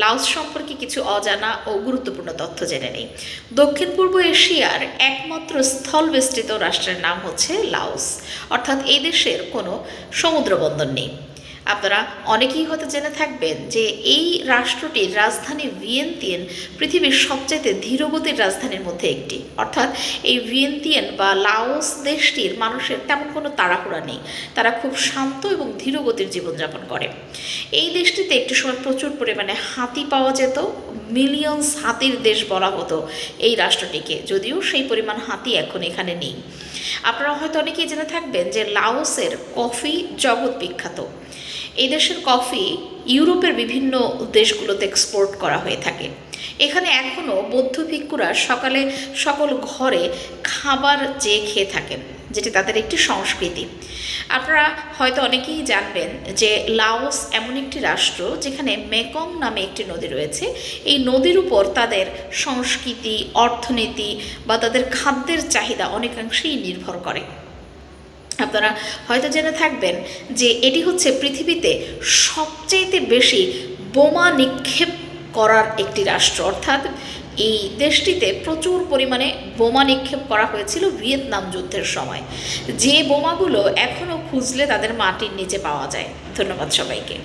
Laos সম্পর্কে কিছু অজানা ও গুরুত্বপূর্ণ তথ্য জেনে নেই। দক্ষিণ পূর্ব এশিয়ার একমাত্র স্থলবেষ্টিত রাষ্ট্রের নাম হচ্ছে লাওস, অর্থাৎ এই দেশের কোনো সমুদ্র বন্দর নেই। আপনারা অনেকেই হয়তো জেনে থাকবেন যে এই রাষ্ট্রটির রাজধানী ভিয়েন্তিয়ান পৃথিবীর সবচাইতে ধীরগতির রাজধানীর মধ্যে একটি, অর্থাৎ এই ভিয়েন্তিয়ান বা লাওস দেশটির মানুষের তেমন কোনো তাড়াহুড়া নেই, তারা খুব শান্ত এবং ধীরগতির জীবনযাপন করে। এই দেশটিতে একটি সময় প্রচুর পরিমাণে হাতি পাওয়া যেত, মিলিয়নস হাতির দেশ বলা হতো এই রাষ্ট্রটিকে, যদিও সেই পরিমাণ হাতি এখন এখানে নেই। আপনারা হয়তো অনেকেই জেনে থাকবেন যে লাওসের কফি জগৎ বিখ্যাত। এই দেশের কফি ইউরোপের বিভিন্ন দেশগুলোতে এক্সপোর্ট করা হয়ে থাকে। এখানে এখনও বৌদ্ধ ভিক্ষুরা সকালে সকল ঘরে খাবার চেয়ে খেয়ে থাকেন, যেটি তাদের একটি সংস্কৃতি। আপনারা হয়তো অনেকেই জানবেন যে লাওস এমন একটি রাষ্ট্র যেখানে মেকং নামে একটি নদী রয়েছে। এই নদীর উপর তাদের সংস্কৃতি, অর্থনীতি বা তাদের খাদ্যের চাহিদা অনেকাংশেই নির্ভর করে। আপনারা হয়তো জেনে থাকবেন যে এটি হচ্ছে পৃথিবীতে সবচেয়ে বেশি বোমা নিক্ষেপ করার একটি রাষ্ট্র, অর্থাৎ এই দেশটিতে প্রচুর পরিমাণে বোমা নিক্ষেপ করা হয়েছিল ভিয়েতনাম যুদ্ধের সময়, যে বোমাগুলো এখনও খুঁজলে তাদের মাটির নিচে পাওয়া যায়। ধন্যবাদ সবাইকে।